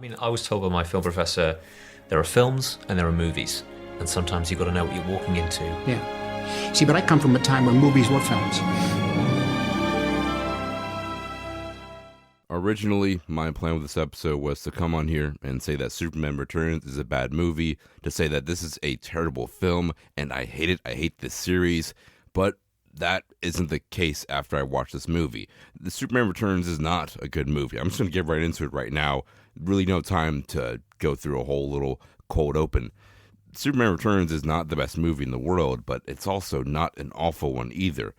I mean, I was told by my film professor, there are films and there are movies, and sometimes you've got to know what you're walking into. Yeah. See, but I come from a time when movies were films. Originally, my plan with this episode was to come on here and say that Superman Returns is a bad movie, to say that this is a terrible film, and I hate it, I hate this series, but that isn't the case after I watched this movie. The Superman Returns is not a good movie. I'm just going to get right into it right now. Really no time to go through a whole little cold open. Superman Returns is not the best movie in the world, but it's also not an awful one either.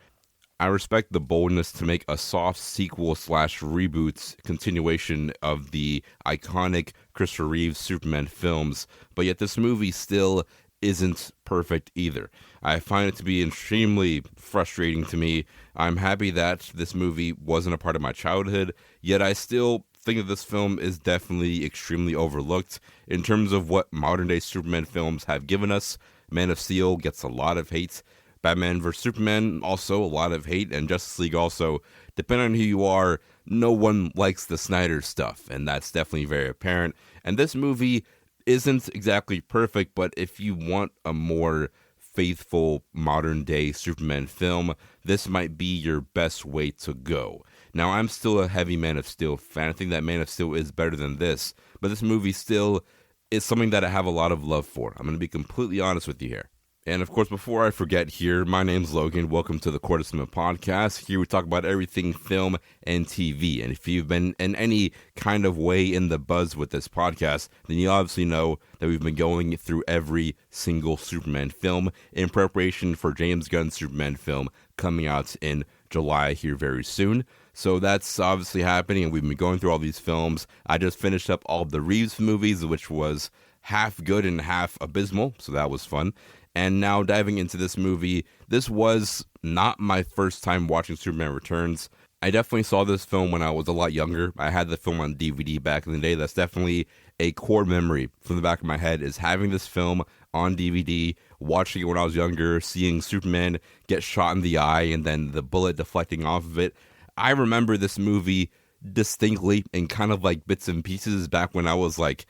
I respect the boldness to make a soft sequel / reboot continuation of the iconic Christopher Reeve Superman films, but yet this movie still isn't perfect either. I find it to be extremely frustrating to me. I'm happy that this movie wasn't a part of my childhood, yet I still think that this film is definitely extremely overlooked in terms of what modern day Superman films have given us. Man of Steel gets a lot of hate. Batman vs. Superman, also a lot of hate, and Justice League also. Depending on who you are, no one likes the Snyder stuff, and that's definitely very apparent. And this movie isn't exactly perfect, but if you want a more faithful modern-day Superman film, this might be your best way to go. Now, I'm still a heavy Man of Steel fan. I think that Man of Steel is better than this, but this movie still is something that I have a lot of love for. I'm going to be completely honest with you here. And of course, before I forget here, my name's Logan. Welcome to the Court of Cinema podcast. Here we talk about everything film and TV. And if you've been in any kind of way in the buzz with this podcast, then you obviously know that we've been going through every single Superman film in preparation for James Gunn's Superman film coming out in July here very soon. So that's obviously happening, and we've been going through all these films. I just finished up all of the Reeves movies, which was half good and half abysmal, so that was fun. And now diving into this movie, this was not my first time watching Superman Returns. I definitely saw this film when I was a lot younger. I had the film on DVD back in the day. That's definitely a core memory from the back of my head, is having this film on DVD, watching it when I was younger, seeing Superman get shot in the eye and then the bullet deflecting off of it. I remember this movie distinctly in kind of like bits and pieces back when I was like,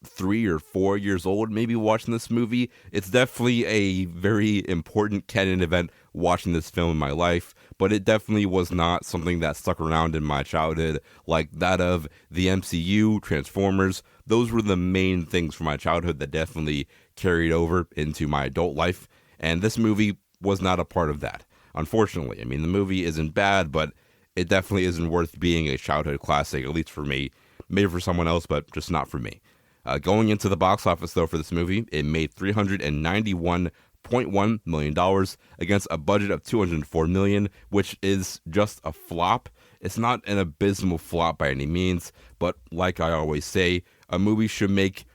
3 or 4 years old, maybe watching this movie. It's definitely a very important canon event watching this film in my life, but it definitely was not something that stuck around in my childhood like that of the MCU, Transformers. Those were the main things from my childhood that definitely carried over into my adult life, and this movie was not a part of that, unfortunately. I mean, the movie isn't bad, but it definitely isn't worth being a childhood classic, at least for me. Maybe for someone else, but just not for me. Going into the box office, though, for this movie, it made $391.1 million against a budget of $204 million, which is just a flop. It's not an abysmal flop by any means, but like I always say, a movie should make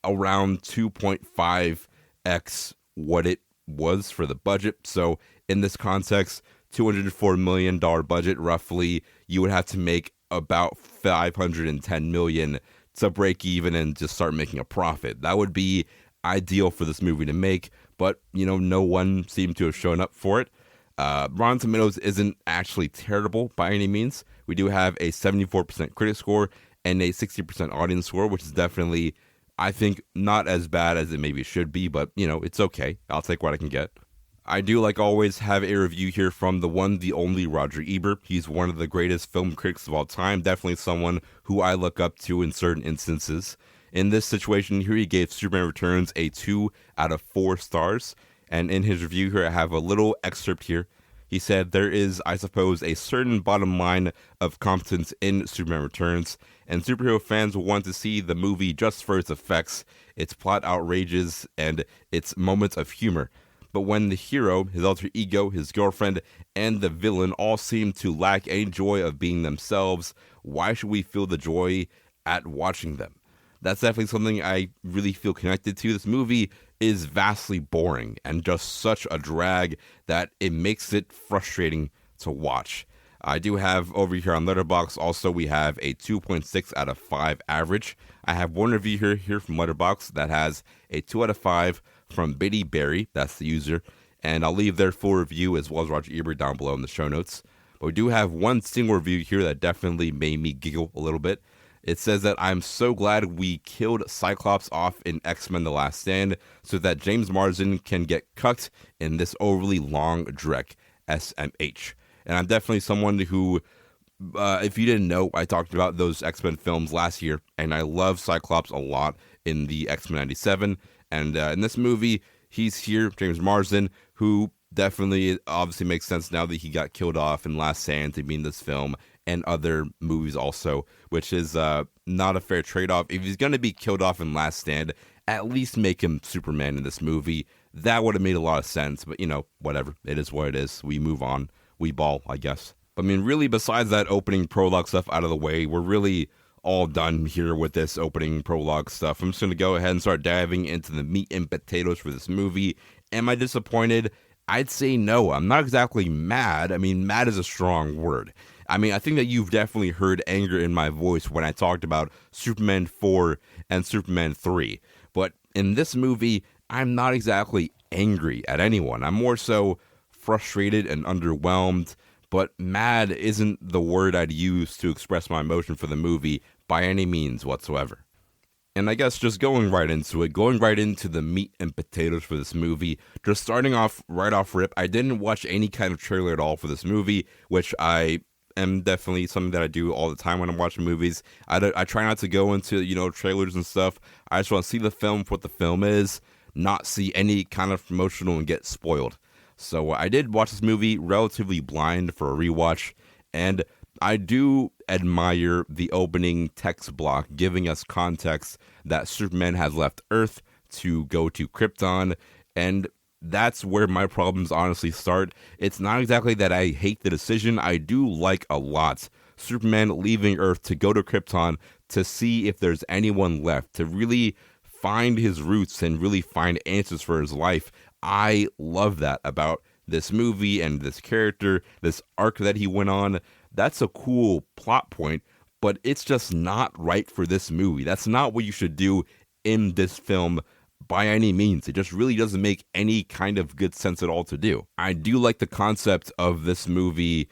around 2.5x what it was for the budget. So in this context, $204 million budget, roughly, you would have to make about $510 million to break even and just start making a profit. That would be ideal for this movie to make, but, no one seemed to have shown up for it. Rotten Tomatoes isn't actually terrible by any means. We do have a 74% critic score and a 60% audience score, which is definitely, I think, not as bad as it maybe should be, but, it's okay. I'll take what I can get. I do, like always, have a review here from the one, the only Roger Ebert. He's one of the greatest film critics of all time, definitely someone who I look up to in certain instances. In this situation here, he gave Superman Returns a 2 out of 4 stars, and in his review here, I have a little excerpt here. He said, "There is, I suppose, a certain bottom line of competence in Superman Returns, and superhero fans will want to see the movie just for its effects, its plot outrages, and its moments of humor. But when the hero, his alter ego, his girlfriend, and the villain all seem to lack any joy of being themselves, why should we feel the joy at watching them?" That's definitely something I really feel connected to. This movie is vastly boring and just such a drag that it makes it frustrating to watch. I do have over here on Letterboxd, also we have a 2.6 out of 5 average. I have one review here from Letterboxd that has a 2 out of 5 from Biddy Berry, that's the user, and I'll leave their full review as well as Roger Ebert down below in the show notes. But we do have one single review here that definitely made me giggle a little bit, It says that I'm so glad we killed Cyclops off in X-Men The Last Stand so that James Marsden can get cucked in this overly long Drek, SMH. And I'm definitely someone who, if you didn't know, I talked about those X-Men films last year, and I love Cyclops a lot in the X-Men 97. And in this movie, he's here, James Marsden, who definitely obviously makes sense now that he got killed off in Last Stand to be in this film and other movies also, which is not a fair trade-off. If he's going to be killed off in Last Stand, at least make him Superman in this movie. That would have made a lot of sense, but, whatever. It is what it is. We move on. We ball, I guess. But, really, besides that opening prologue stuff out of the way, we're really all done here with this opening prologue stuff. I'm just going to go ahead and start diving into the meat and potatoes for this movie. Am I disappointed? I'd say no. I'm not exactly mad. Mad is a strong word. I think that you've definitely heard anger in my voice when I talked about Superman 4 and Superman 3. But in this movie, I'm not exactly angry at anyone. I'm more so frustrated and underwhelmed. But mad isn't the word I'd use to express my emotion for the movie by any means whatsoever. And I guess just going right into the meat and potatoes for this movie, just starting off right off rip, I didn't watch any kind of trailer at all for this movie, which I am definitely something that I do all the time when I'm watching movies. I try not to go into, trailers and stuff. I just want to see the film for what the film is, not see any kind of promotional and get spoiled. So I did watch this movie relatively blind for a rewatch, and I do admire the opening text block giving us context that Superman has left Earth to go to Krypton, and that's where my problems honestly start. It's not exactly that I hate the decision. I do like a lot Superman leaving Earth to go to Krypton to see if there's anyone left, to really find his roots and really find answers for his life. I love that about this movie and this character, this arc that he went on. That's a cool plot point, but it's just not right for this movie. That's not what you should do in this film by any means. It just really doesn't make any kind of good sense at all to do. I do like the concept of this movie,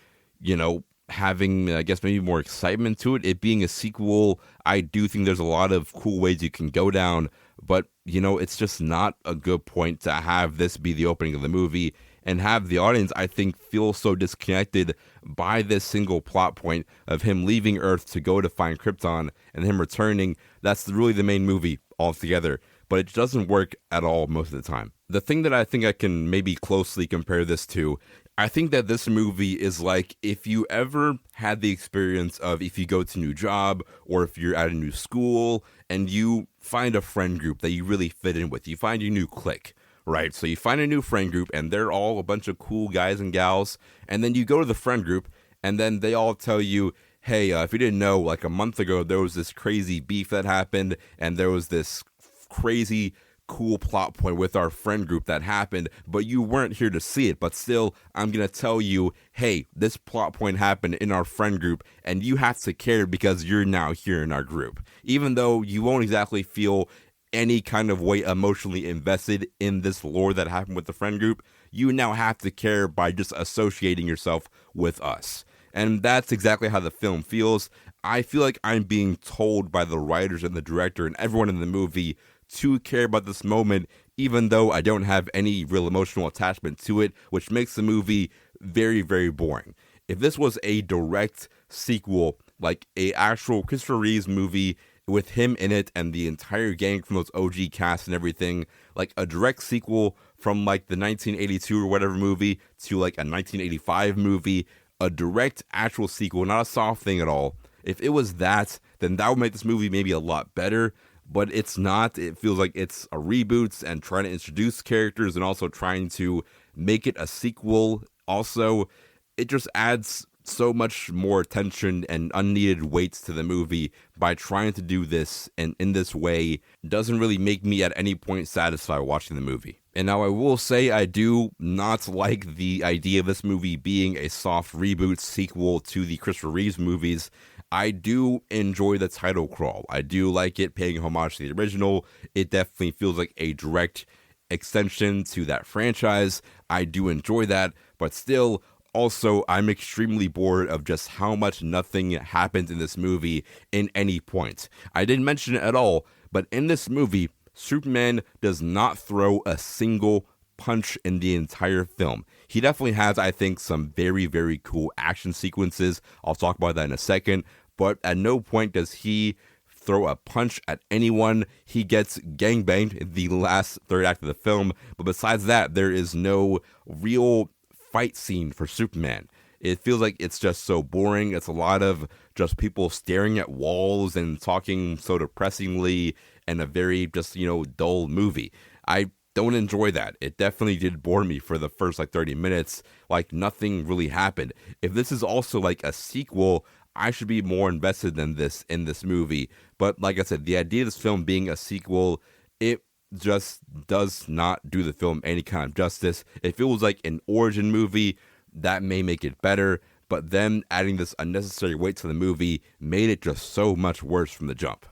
having, I guess, maybe more excitement to it. It being a sequel, I do think there's a lot of cool ways you can go down, but, it's just not a good point to have this be the opening of the movie and have the audience, I think, feel so disconnected by this single plot point of him leaving Earth to go to find Krypton and him returning. That's really the main movie altogether, but it doesn't work at all most of the time. The thing that I think I can maybe closely compare this to, I think that this movie is like if you ever had the experience of if you go to a new job or if you're at a new school and you find a friend group that you really fit in with, you find your new clique. Right, so you find a new friend group, and they're all a bunch of cool guys and gals, and then you go to the friend group, and then they all tell you, hey, if you didn't know, like a month ago, there was this crazy beef that happened, and there was this crazy cool plot point with our friend group that happened, but you weren't here to see it, but still, I'm going to tell you, hey, this plot point happened in our friend group, and you have to care because you're now here in our group. Even though you won't exactly feel any kind of way emotionally invested in this lore that happened with the friend group, you now have to care by just associating yourself with us. And that's exactly how the film feels. I feel like I'm being told by the writers and the director and everyone in the movie to care about this moment, even though I don't have any real emotional attachment to it, which makes the movie very, very boring. If this was a direct sequel, like a actual Christopher Reeves movie with him in it and the entire gang from those OG casts and everything, like a direct sequel from like the 1982 or whatever movie to like a 1985 movie, a direct actual sequel, not a soft thing at all. If it was that, then that would make this movie maybe a lot better, but it's not. It feels like it's a reboot and trying to introduce characters and also trying to make it a sequel. Also, it just adds so much more tension and unneeded weights to the movie by trying to do this, and in this way doesn't really make me at any point satisfied watching the movie. And now I will say I do not like the idea of this movie being a soft reboot sequel to the Christopher Reeves movies. I do enjoy the title crawl. I do like it paying homage to the original. It definitely feels like a direct extension to that franchise. I do enjoy that, but still, Also, I'm extremely bored of just how much nothing happens in this movie in any point. I didn't mention it at all, but in this movie, Superman does not throw a single punch in the entire film. He definitely has, I think, some very, very cool action sequences. I'll talk about that in a second, but at no point does he throw a punch at anyone. He gets gangbanged in the last third act of the film, but besides that, there is no real fight scene for Superman. It feels like it's just so boring. It's a lot of just people staring at walls and talking so depressingly, and a very just, dull movie. I don't enjoy that. It definitely did bore me for the first 30 minutes. Like nothing really happened. If this is also like a sequel, I should be more invested than this in this movie. But like I said, the idea of this film being a sequel, it just does not do the film any kind of justice. If it was like an origin movie, that may make it better. But then adding this unnecessary weight to the movie made it just so much worse from the jump.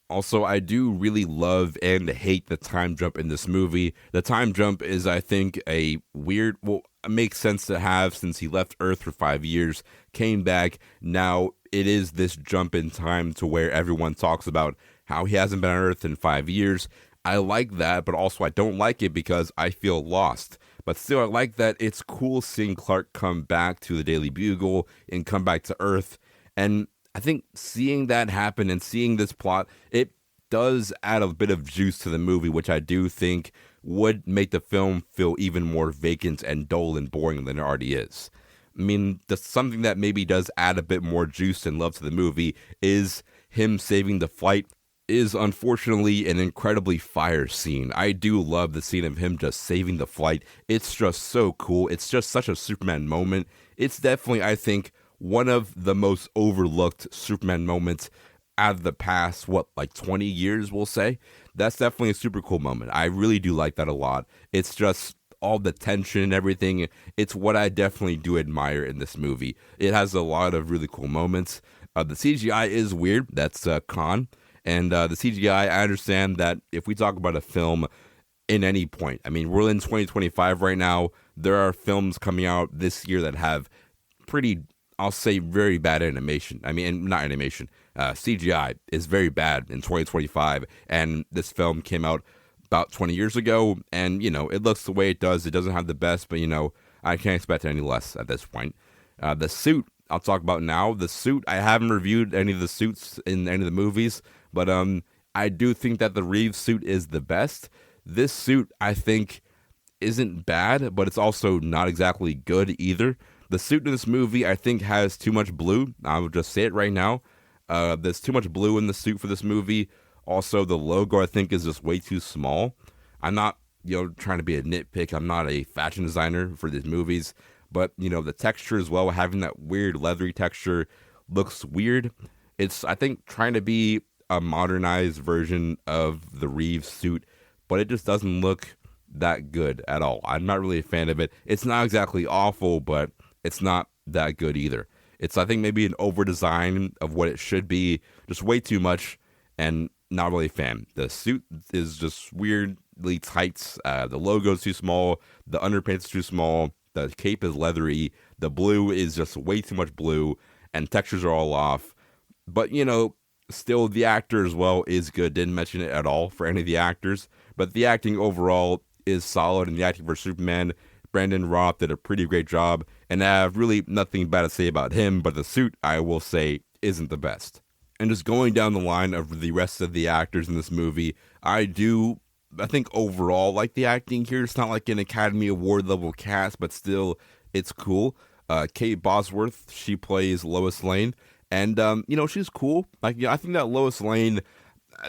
Also, I do really love and hate the time jump in this movie. The time jump is, I think, a weird, well, it makes sense to have since he left Earth for 5 years, came back. Now it is this jump in time to where everyone talks about how he hasn't been on Earth in 5 years. I like that, but also I don't like it because I feel lost. But still, I like that it's cool seeing Clark come back to the Daily Bugle and come back to Earth. And I think seeing that happen and seeing this plot, it does add a bit of juice to the movie, which I do think would make the film feel even more vacant and dull and boring than it already is. I mean, something that maybe does add a bit more juice and love to the movie is him saving the flight. Is unfortunately an incredibly fire scene. I do love the scene of him just saving the flight. It's just so cool. It's just such a Superman moment. It's definitely, I think, one of the most overlooked Superman moments out of the past, 20 years, we'll say. That's definitely a super cool moment. I really do like that a lot. It's just all the tension and everything. It's what I definitely do admire in this movie. It has a lot of really cool moments. The CGI is weird. That's con. And the CGI, I understand that if we talk about a film in any point, I mean, we're in 2025 right now. There are films coming out this year that have pretty, I'll say, very bad animation. I mean, not animation. CGI is very bad in 2025. And this film came out about 20 years ago. And, it looks the way it does. It doesn't have the best, but, I can't expect any less at this point. The suit, I'll talk about now. The suit, I haven't reviewed any of the suits in any of the movies. But I do think that the Reeves suit is the best. This suit, I think, isn't bad, but it's also not exactly good either. The suit in this movie, I think, has too much blue. I will just say it right now. There's too much blue in the suit for this movie. Also, the logo, I think, is just way too small. I'm not, trying to be a nitpick. I'm not a fashion designer for these movies. But, the texture as well, having that weird leathery texture looks weird. It's, I think, trying to be a modernized version of the Reeves suit, but it just doesn't look that good at all. I'm not really a fan of it. It's not exactly awful, but it's not that good either. It's, I think, maybe an over design of what it should be, just way too much, and not really a fan. The suit is just weirdly tight. The logo's too small. The underpants too small. The cape is leathery. The blue is just way too much blue, and textures are all off. But, still, the actor as well is good. Didn't mention it at all for any of the actors. But the acting overall is solid. And the acting for Superman, Brandon Routh did a pretty great job. And I have really nothing bad to say about him. But the suit, I will say, isn't the best. And just going down the line of the rest of the actors in this movie, I think overall like the acting here. It's not like an Academy Award level cast, but still, it's cool. Kate Bosworth, she plays Lois Lane. And, she's cool. I think that Lois Lane,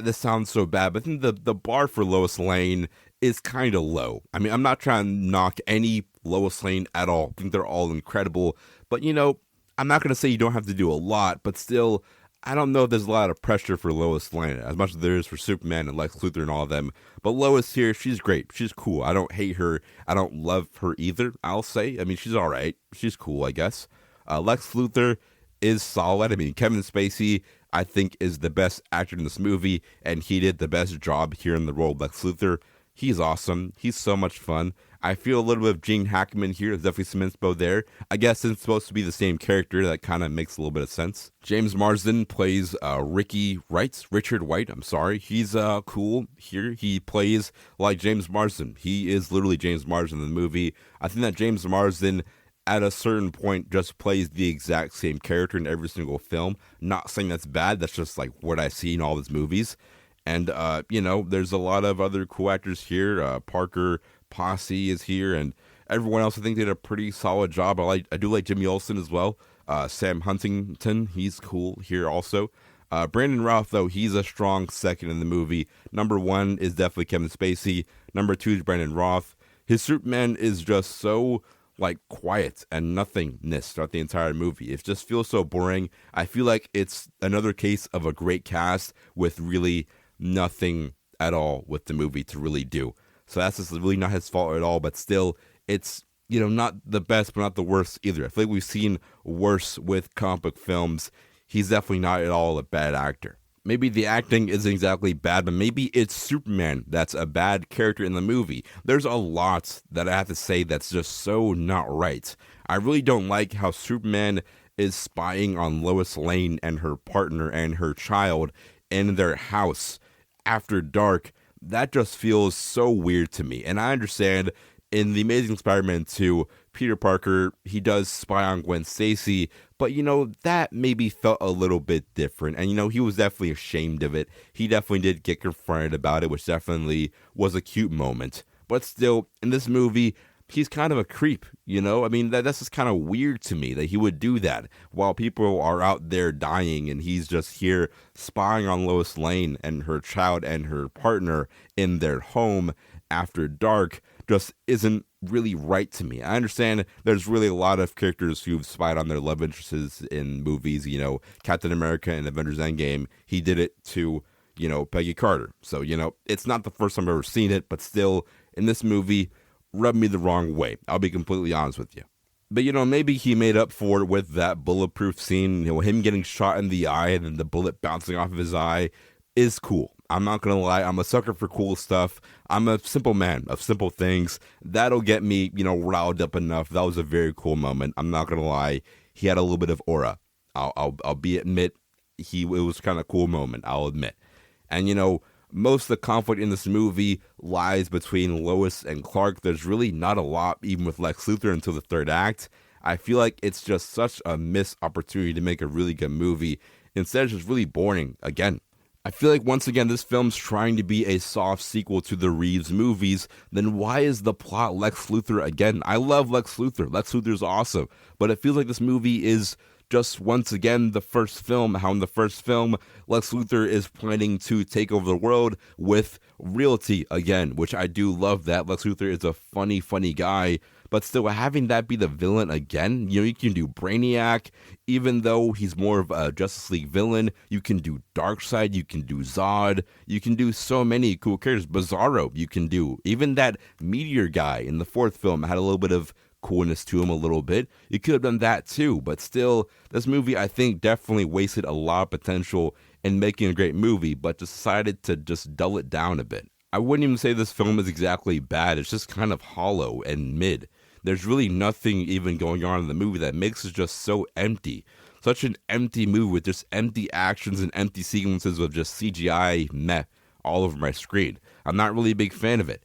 this sounds so bad, but I think the bar for Lois Lane is kind of low. I mean, I'm not trying to knock any Lois Lane at all. I think they're all incredible. But, I'm not going to say you don't have to do a lot, but still, I don't know if there's a lot of pressure for Lois Lane, as much as there is for Superman and Lex Luthor and all of them. But Lois here, she's great. She's cool. I don't hate her. I don't love her either, I'll say. I mean, she's all right. She's cool, I guess. Lex Luthor is solid. I mean, Kevin Spacey, I think, is the best actor in this movie, and he did the best job here in the role of Lex Luthor. He's awesome. He's so much fun. I feel a little bit of Gene Hackman here. There's definitely some inspo there. I guess it's supposed to be the same character. That kind of makes a little bit of sense. James Marsden plays Richard White. I'm sorry. He's cool here. He plays like James Marsden. He is literally James Marsden in the movie. I think that James Marsden at a certain point just plays the exact same character in every single film. Not saying that's bad. That's just like what I see in all his movies. And, there's a lot of other cool actors here. Parker Posse is here, and everyone else I think did a pretty solid job. I do like Jimmy Olsen as well. Sam Huntington, he's cool here also. Brandon Routh, though, he's a strong second in the movie. Number 1 is definitely Kevin Spacey. Number 2 is Brandon Routh. His Superman is just so quiet and nothingness throughout the entire movie. It just feels so boring. I feel like it's another case of a great cast with really nothing at all with the movie to really do. So that's just really not his fault at all, but still, it's, not the best, but not the worst either. I feel like we've seen worse with comic book films. He's definitely not at all a bad actor. Maybe the acting isn't exactly bad, but maybe it's Superman that's a bad character in the movie. There's a lot that I have to say that's just so not right. I really don't like how Superman is spying on Lois Lane and her partner and her child in their house after dark. That just feels so weird to me. And I understand in The Amazing Spider-Man 2, Peter Parker, he does spy on Gwen Stacy, but that maybe felt a little bit different. And he was definitely ashamed of it. He definitely did get confronted about it, which definitely was a cute moment. But still, in this movie, he's kind of a creep, that's just kind of weird to me that he would do that while people are out there dying and he's just here spying on Lois Lane and her child and her partner in their home after dark. Just isn't really right to me. I understand there's really a lot of characters who've spied on their love interests in movies, Captain America and Avengers Endgame, he did it to, Peggy Carter. So, it's not the first time I've ever seen it, but still, in this movie, rubbed me the wrong way. I'll be completely honest with you. But, maybe he made up for it with that bulletproof scene. Him getting shot in the eye and then the bullet bouncing off of his eye is cool. I'm not going to lie. I'm a sucker for cool stuff. I'm a simple man of simple things. That'll get me, riled up enough. That was a very cool moment. I'm not going to lie. He had a little bit of aura. I'll admit it was kind of a cool moment. I'll admit. And, most of the conflict in this movie lies between Lois and Clark. There's really not a lot, even with Lex Luthor, until the third act. I feel like it's just such a missed opportunity to make a really good movie. Instead, it's just really boring again. I feel like, once again, this film's trying to be a soft sequel to the Reeves movies. Then why is the plot Lex Luthor again? I love Lex Luthor. Lex Luthor's awesome. But it feels like this movie is just, once again, the first film. How in the first film, Lex Luthor is planning to take over the world with realty again, which I do love that. Lex Luthor is a funny guy. But still, having that be the villain again, you can do Brainiac, even though he's more of a Justice League villain. You can do Darkseid, you can do Zod, you can do so many cool characters. Bizarro, you can do. Even that Meteor guy in the fourth film had a little bit of coolness to him a little bit. You could have done that too, but still, this movie, I think, definitely wasted a lot of potential in making a great movie, but decided to just dull it down a bit. I wouldn't even say this film is exactly bad. It's just kind of hollow and mid. There's really nothing even going on in the movie that makes it just so empty. Such an empty movie with just empty actions and empty sequences of just CGI meh all over my screen. I'm not really a big fan of it.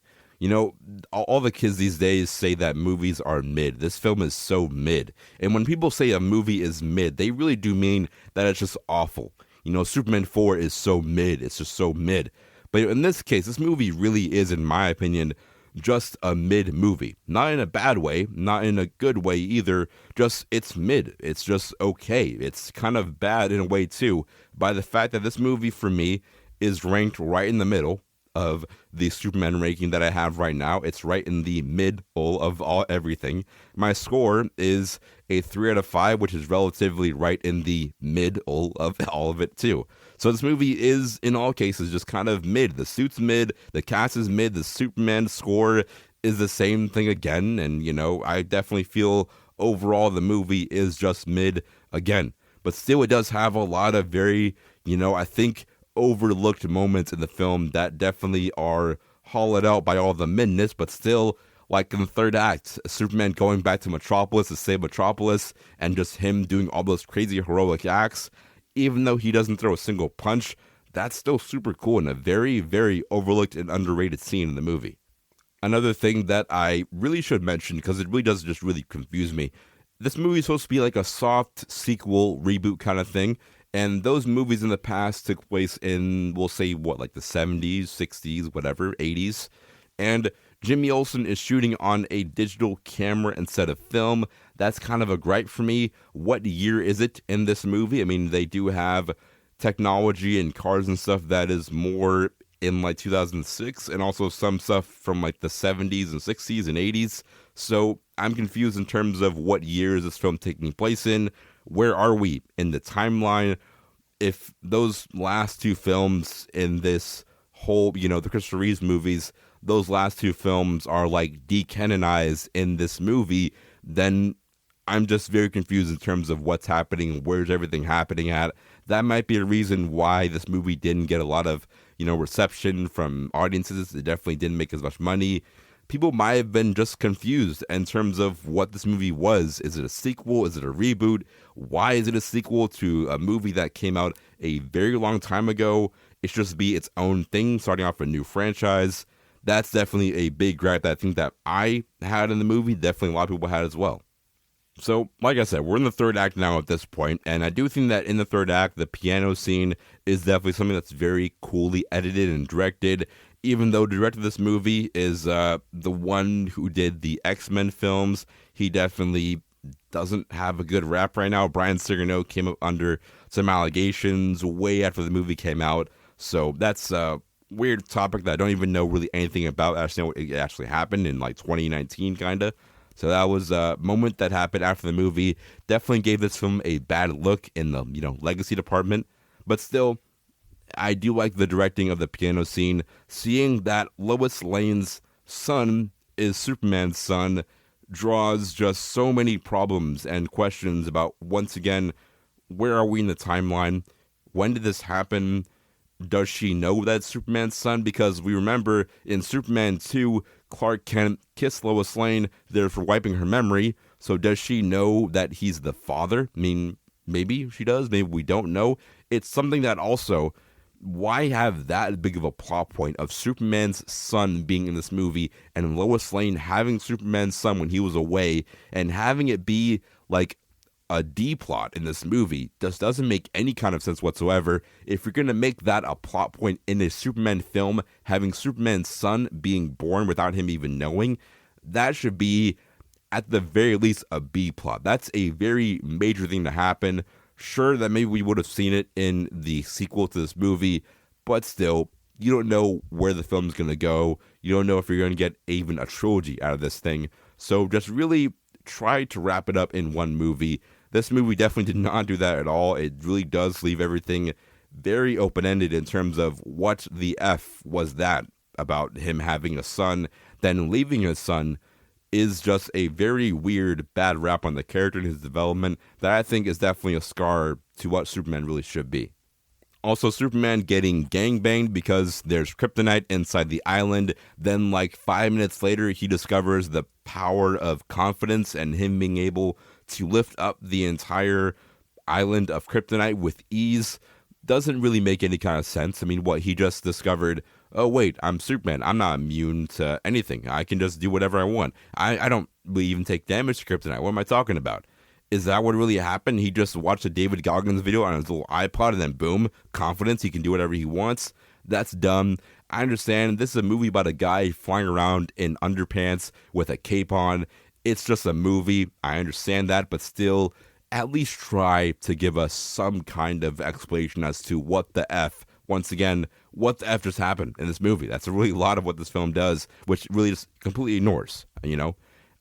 All the kids these days say that movies are mid. This film is so mid. And when people say a movie is mid, they really do mean that it's just awful. Superman 4 is so mid. It's just so mid. But in this case, this movie really is, in my opinion, just a mid movie. Not in a bad way, not in a good way either. Just, it's mid. It's just okay. It's kind of bad in a way too, by the fact that this movie for me is ranked right in the middle of the Superman ranking that I have right now. It's right in the middle of everything. My score is a 3 out of 5, which is relatively right in the middle of all of it too. So this movie is, in all cases, just kind of mid. The suit's mid, the cast is mid, the Superman score is the same thing again. And, I definitely feel overall the movie is just mid again. But still, it does have a lot of very, I think, overlooked moments in the film that definitely are hollowed out by all the midness, but still, like in the third act, Superman going back to Metropolis to save Metropolis, and just him doing all those crazy heroic acts, even though he doesn't throw a single punch, that's still super cool and a very, very overlooked and underrated scene in the movie. Another thing that I really should mention, because it really does just really confuse me, this movie is supposed to be like a soft sequel, reboot kind of thing, and those movies in the past took place in, we'll say, what, like the 70s, 60s, whatever, 80s, and Jimmy Olsen is shooting on a digital camera instead of film. That's kind of a gripe for me. What year is it in this movie? I mean, they do have technology and cars and stuff that is more in like 2006, and also some stuff from like the 70s and 60s and 80s. So I'm confused in terms of what year is this film taking place in. Where are we in the timeline? If those last two films in this whole, the Christopher Reeves movies, those last two films are like decanonized in this movie, then I'm just very confused in terms of what's happening, where's everything happening at. That might be a reason why this movie didn't get a lot of, reception from audiences. It definitely didn't make as much money. People might have been just confused in terms of what this movie was. Is it a sequel? Is it a reboot? Why is it a sequel to a movie that came out a very long time ago? It should just be its own thing, starting off a new franchise. That's definitely a big gripe that I think that I had in the movie. Definitely a lot of people had as well. So, like I said, we're in the third act now at this point, and I do think that in the third act, the piano scene is definitely something that's very coolly edited and directed, even though the director of this movie is the one who did the X-Men films. He definitely doesn't have a good rap right now. Brian Singer came up under some allegations way after the movie came out, so that's a weird topic that I don't even know really anything about. I actually know what actually happened in like 2019, kind of. So that was a moment that happened after the movie. Definitely gave this film a bad look in the, legacy department. But still, I do like the directing of the piano scene. Seeing that Lois Lane's son is Superman's son draws just so many problems and questions about, once again, where are we in the timeline? When did this happen? Does she know that's Superman's son? Because we remember in Superman 2, Clark Kent kissed Lois Lane, therefore wiping her memory. So does she know that he's the father? I mean, maybe she does. Maybe we don't know. It's something that also, why have that big of a plot point of Superman's son being in this movie and Lois Lane having Superman's son when he was away and having it be like a D plot in this movie just doesn't make any kind of sense whatsoever. If you're going to make that a plot point in a Superman film, having Superman's son being born without him even knowing, that should be at the very least a B plot. That's a very major thing to happen. Sure, that maybe we would have seen it in the sequel to this movie, but still, you don't know where the film's going to go. You don't know if you're going to get even a trilogy out of this thing. So just really try to wrap it up in one movie. This movie definitely did not do that at all. It really does leave everything very open-ended in terms of what the F was that about him having a son, then leaving his son is just a very weird, bad rap on the character and his development that I think is definitely a scar to what Superman really should be. Also, Superman getting gangbanged because there's kryptonite inside the island. Then, like 5 minutes later, he discovers the power of confidence and him being able to lift up the entire island of kryptonite with ease. Doesn't really make any kind of sense. I mean, what, he just discovered, oh wait, I'm Superman. I'm not immune to anything. I can just do whatever I want. I don't really even take damage to kryptonite. What am I talking about? Is that what really happened? He just watched a David Goggins video on his little iPod and then boom, confidence, he can do whatever he wants. That's dumb. I understand this is a movie about a guy flying around in underpants with a cape on. It's just a movie. I understand that, but still, at least try to give us some kind of explanation as to what the F, once again, what the F just happened in this movie. That's a really lot of what this film does, which really just completely ignores,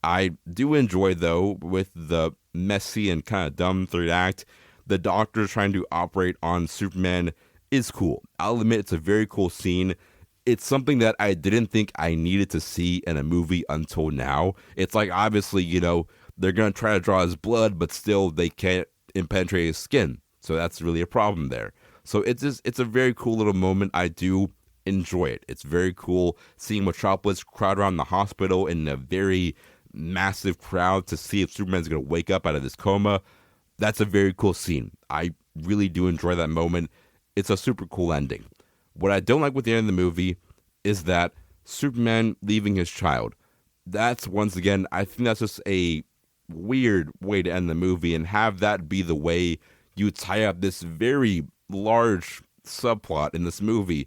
I do enjoy, though, with the messy and kind of dumb third act, the Doctor trying to operate on Superman is cool. I'll admit it's a very cool scene. It's something that I didn't think I needed to see in a movie until now. It's like, obviously, they're going to try to draw his blood, but still they can't penetrate his skin. So that's really a problem there. So it's a very cool little moment. I do enjoy it. It's very cool seeing Metropolis crowd around the hospital in a very massive crowd to see if Superman's going to wake up out of this coma. That's a very cool scene. I really do enjoy that moment. It's a super cool ending. What I don't like with the end of the movie is that Superman leaving his child. That's, once again, I think that's just a weird way to end the movie, and have that be the way you tie up this very large subplot in this movie.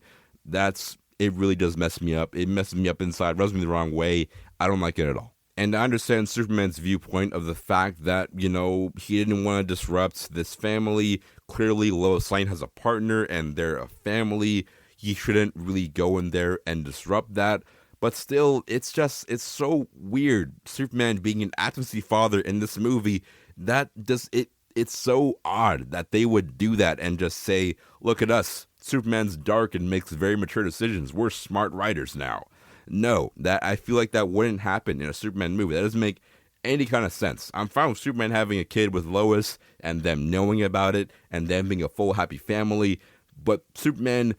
It really does mess me up. It messes me up inside, rubs me the wrong way. I don't like it at all. And I understand Superman's viewpoint of the fact that, he didn't want to disrupt this family. Clearly, Lois Lane has a partner and they're a family. He shouldn't really go in there and disrupt that. But still, it's so weird. Superman being an absentee father in this movie, it's so odd that they would do that and just say, look at us. Superman's dark and makes very mature decisions. We're smart writers now. No, I feel like that wouldn't happen in a Superman movie. That doesn't make any kind of sense. I'm fine with Superman having a kid with Lois and them knowing about it and them being a full happy family, but Superman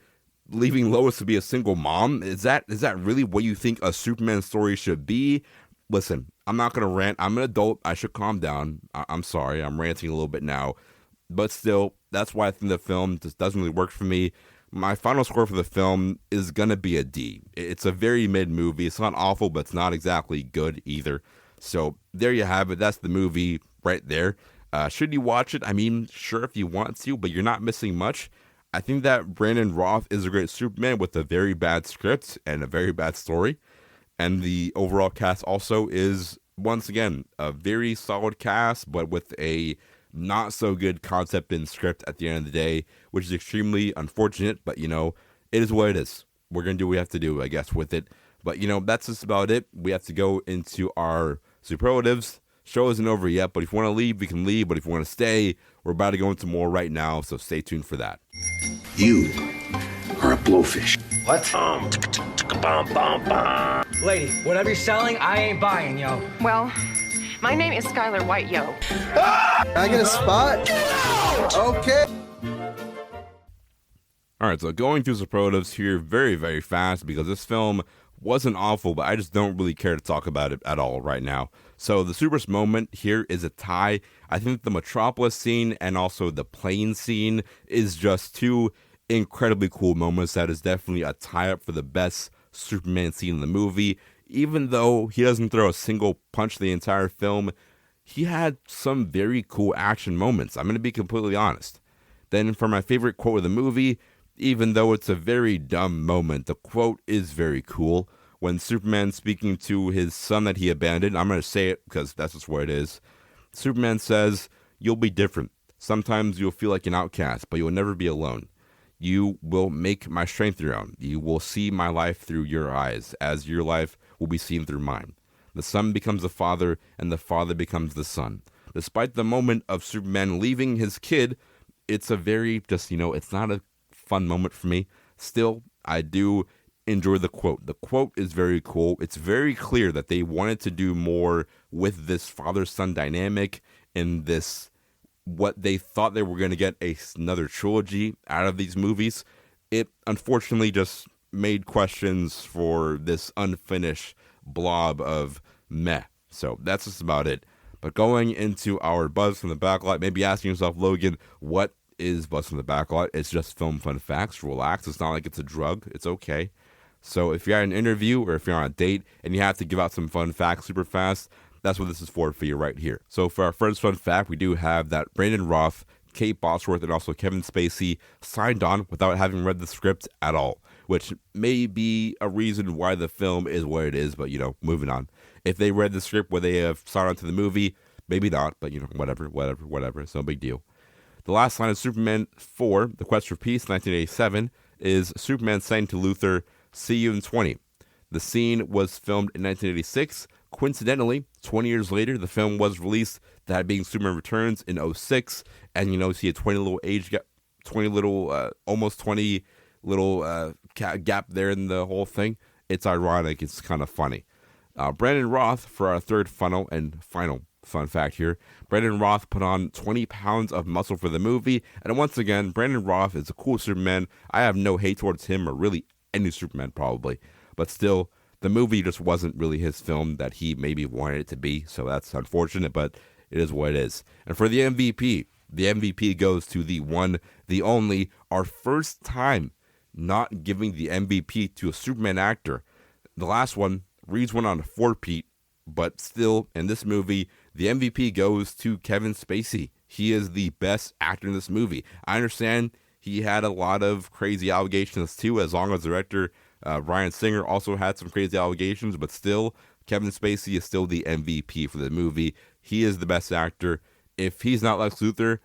leaving Lois to be a single mom, is that really what you think a Superman story should be? Listen, I'm not going to rant. I'm an adult. I should calm down. I'm sorry. I'm ranting a little bit now. But still, that's why I think the film just doesn't really work for me. My final score for the film is going to be a D. It's a very mid movie. It's not awful, but it's not exactly good either. So there you have it. That's the movie right there. Should you watch it? I mean, sure, if you want to, but you're not missing much. I think that Brandon Roth is a great Superman with a very bad script and a very bad story. And the overall cast also is, once again, a very solid cast, but with a not so good concept and script at the end of the day, which is extremely unfortunate, but it is what it is. We're going to do what we have to do, I guess, with it. But that's just about it. We have to go into our superlatives. Show isn't over yet, but if you want to leave, we can leave. But if you want to stay, we're about to go into more right now, so stay tuned for that. You are a blowfish. What? Lady, whatever you're selling, I ain't buying, yo. Well, my name is Skylar White, yo. I get a spot? Okay. All right, so going through superlatives here very, very fast because this film wasn't awful, but I just don't really care to talk about it at all right now. So the superest moment here is a tie. I think the Metropolis scene and also the plane scene is just two incredibly cool moments. That is definitely a tie-up for the best Superman scene in the movie. Even though he doesn't throw a single punch the entire film, he had some very cool action moments. I'm going to be completely honest. Then for my favorite quote of the movie, even though it's a very dumb moment, the quote is very cool. When Superman speaking to his son that he abandoned, I'm going to say it because that's just what it is. Superman says, "You'll be different. Sometimes you'll feel like an outcast, but you'll never be alone. You will make my strength your own. You will see my life through your eyes, as your life will be seen through mine. The son becomes the father, and the father becomes the son." Despite the moment of Superman leaving his kid, it's a very it's not a fun moment for me. Still, I do enjoy the quote. The quote is very cool. It's very clear that they wanted to do more with this father-son dynamic in this, what they thought they were going to get another trilogy out of these movies. It unfortunately just made questions for this unfinished blob of meh. So that's just about it. But going into our buzz from the backlot, maybe asking yourself, Logan, what is buzz from the backlot? It's just film fun facts. Relax. It's not like it's a drug. It's okay. So if you're at an interview or if you're on a date and you have to give out some fun facts super fast, that's what this is for you right here. So for our first fun fact, we do have that Brandon Roth, Kate Bosworth, and also Kevin Spacey signed on without having read the script at all, which may be a reason why the film is what it is, but, moving on. If they read the script, would they have signed on to the movie? Maybe not, but, whatever. It's no big deal. The last line of Superman 4, The Quest for Peace, 1987, is Superman saying to Luthor, "See you in 20. The scene was filmed in 1986. Coincidentally, 20 years later, the film was released, that being Superman Returns in 06, and see a 20 little age gap, almost 20 little gap there in the whole thing. It's ironic. It's kind of funny. Brandon Roth, for our third funnel and final fun fact here, Brandon Roth put on 20 pounds of muscle for the movie, and once again, Brandon Roth is a cool Superman. I have no hate towards him or really any Superman probably. But still, the movie just wasn't really his film that he maybe wanted it to be, so that's unfortunate, but it is what it is. And for the MVP goes to the one, the only, our first time not giving the MVP to a Superman actor. The last one, Reeves went on a four-peat, but still, in this movie, the MVP goes to Kevin Spacey. He is the best actor in this movie. I understand he had a lot of crazy allegations too, as long as director Bryan Singer also had some crazy allegations, but still, Kevin Spacey is still the MVP for the movie. He is the best actor. If he's not Lex Luthor,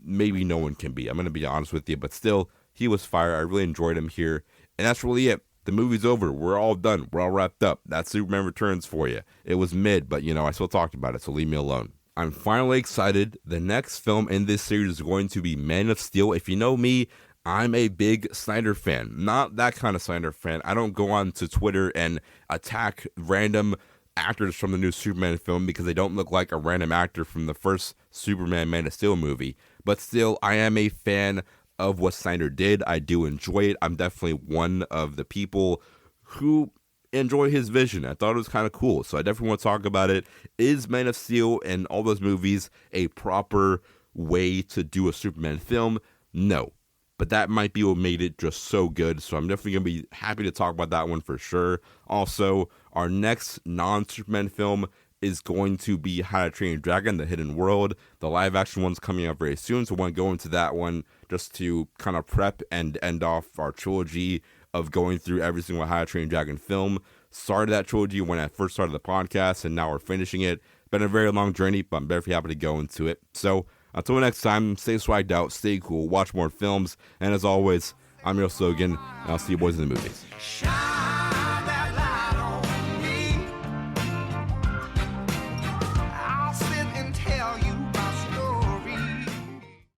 maybe no one can be. I'm going to be honest with you, but still, he was fire. I really enjoyed him here. And that's really it. The movie's over. We're all done. We're all wrapped up. That's Superman Returns for you. It was mid, but I still talked about it, so leave me alone. I'm finally excited. The next film in this series is going to be Man of Steel. If you know me, I'm a big Snyder fan. Not that kind of Snyder fan. I don't go on to Twitter and attack random actors from the new Superman film because they don't look like a random actor from the first Superman Man of Steel movie. But still, I am a fan of what Snyder did. I do enjoy it. I'm definitely one of the people who enjoy his vision. I thought it was kind of cool, so I definitely want to talk about it. Is Man of Steel and all those movies a proper way to do a Superman film? No. But that might be what made it just so good, so I'm definitely going to be happy to talk about that one for sure. Also, our next non-Superman film is going to be How to Train Your Dragon, The Hidden World. The live-action one's coming out very soon, so I want to go into that one just to kind of prep and end off our trilogy of going through every single How to Train Your Dragon film. Started that trilogy when I first started the podcast, and now we're finishing it. Been a very long journey, but I'm very happy to go into it. So, until next time, stay swagged out, stay cool, watch more films, and as always, I'm your Sogan, and I'll see you boys in the movies.